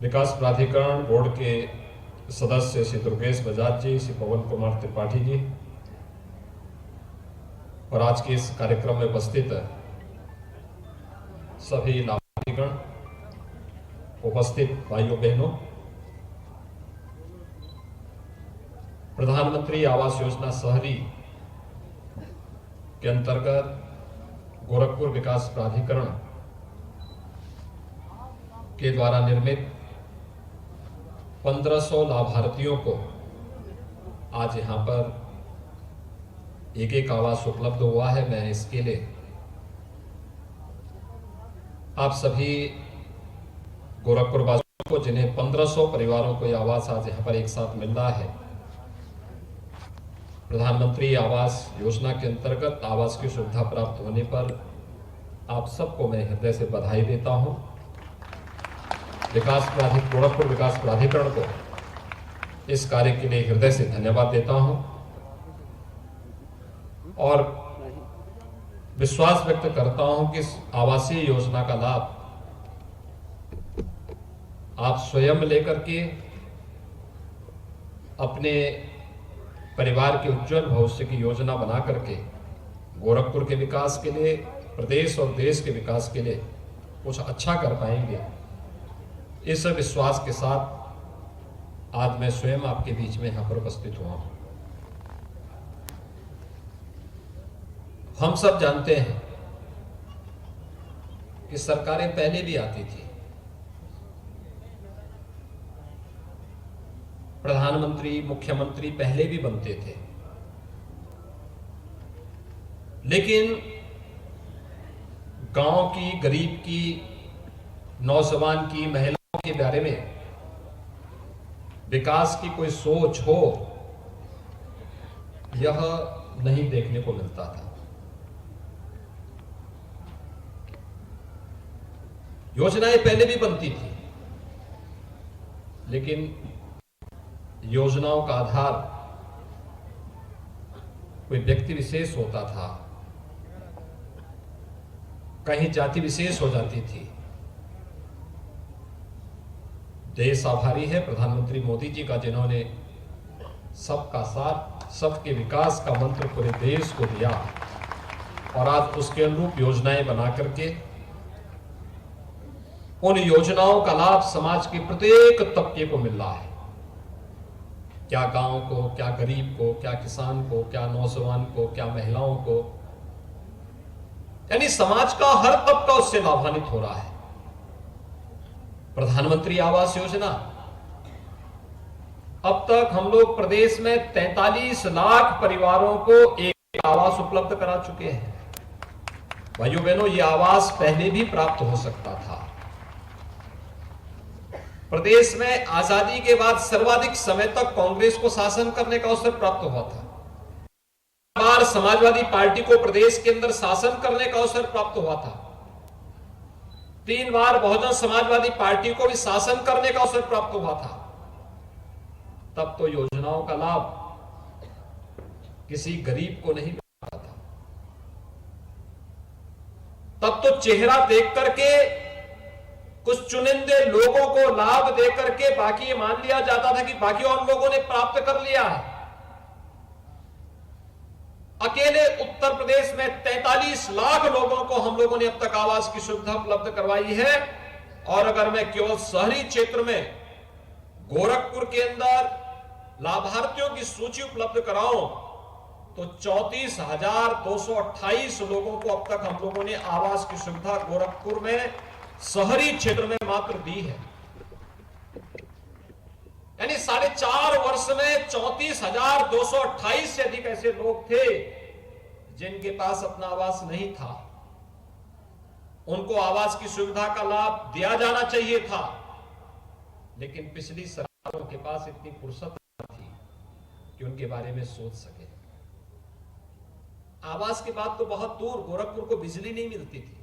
विकास प्राधिकरण बोर्ड के सदस्य श्री दुर्गेश बजाज जी, श्री पवन कुमार त्रिपाठी जी और आज के इस कार्यक्रम में उपस्थित सभी लाभार्थीगण, उपस्थित भाइयों बहनों, प्रधानमंत्री आवास योजना शहरी के अंतर्गत गोरखपुर विकास प्राधिकरण के द्वारा निर्मित 1500 लाभार्थियों को आज यहां पर एक एक आवास उपलब्ध हुआ है। मैं इसके लिए आप सभी गोरखपुर वासियों को, जिन्हें 1500 परिवारों को यह आवास आज यहां पर एक साथ मिल रहा है, प्रधानमंत्री आवास योजना के अंतर्गत आवास की सुविधा प्राप्त होने पर आप सबको मैं हृदय से बधाई देता हूं। गोरखपुर विकास प्राधिकरण को इस कार्य के लिए हृदय से धन्यवाद देता हूं और विश्वास व्यक्त करता हूं कि इस आवासीय योजना का लाभ आप स्वयं लेकर के अपने परिवार के उज्जवल भविष्य की योजना बना करके गोरखपुर के विकास के लिए, प्रदेश और देश के विकास के लिए कुछ अच्छा कर पाएंगे। इस विश्वास के साथ आज मैं स्वयं आपके बीच में यहां पर उपस्थित हुआ हूं। हम सब जानते हैं कि सरकारें पहले भी आती थी, प्रधानमंत्री, मुख्यमंत्री पहले भी बनते थे, लेकिन गांव की, गरीब की, नौजवान की, महिलाओं के बारे में विकास की कोई सोच हो, यह नहीं देखने को मिलता था। योजनाएं पहले भी बनती थी, लेकिन योजनाओं का आधार कोई व्यक्ति विशेष होता था, कहीं जाति विशेष हो जाती थी। देश आभारी है प्रधानमंत्री मोदी जी का, जिन्होंने सबका साथ, सबके विकास का मंत्र पूरे देश को दिया और आज उसके अनुरूप योजनाएं बना करके उन योजनाओं का लाभ समाज के प्रत्येक तबके को मिल रहा है। क्या गांव को, क्या गरीब को, क्या किसान को, क्या नौजवान को, क्या महिलाओं को, यानी समाज का हर तबका उससे लाभान्वित हो रहा है। प्रधानमंत्री आवास योजना, अब तक हम लोग प्रदेश में 43 लाख परिवारों को एक आवास उपलब्ध करा चुके हैं। भाइयों बहनों, यह आवास पहले भी प्राप्त हो सकता था। प्रदेश में आजादी के बाद सर्वाधिक समय तक कांग्रेस को शासन करने का अवसर प्राप्त हुआ था। बार समाजवादी पार्टी को प्रदेश के अंदर शासन करने का अवसर प्राप्त हुआ था। 3 बार बहुजन समाजवादी पार्टी को भी शासन करने का अवसर प्राप्त हुआ था। तब तो योजनाओं का लाभ किसी गरीब को नहीं मिलता था। तब तो चेहरा देख करके कुछ चुनिंदे लोगों को लाभ दे करके बाकी ये मान लिया जाता था कि बाकी और लोगों ने प्राप्त कर लिया है। अकेले उत्तर प्रदेश में 43 लाख लोगों को हम लोगों ने अब तक आवास की सुविधा उपलब्ध करवाई है। और अगर मैं केवल शहरी क्षेत्र में गोरखपुर के अंदर लाभार्थियों की सूची उपलब्ध कराऊं तो 34,228 लोगों को अब तक हम लोगों ने आवास की सुविधा गोरखपुर में शहरी क्षेत्र में मात्र दी है। यानी 4.5 वर्ष में 34,228 से अधिक ऐसे लोग थे जिनके पास अपना आवास नहीं था। उनको आवास की सुविधा का लाभ दिया जाना चाहिए था, लेकिन पिछली सरकारों के पास इतनी फुर्सत नहीं थी कि उनके बारे में सोच सके। आवास की बात तो बहुत दूर, गोरखपुर को बिजली नहीं मिलती थी।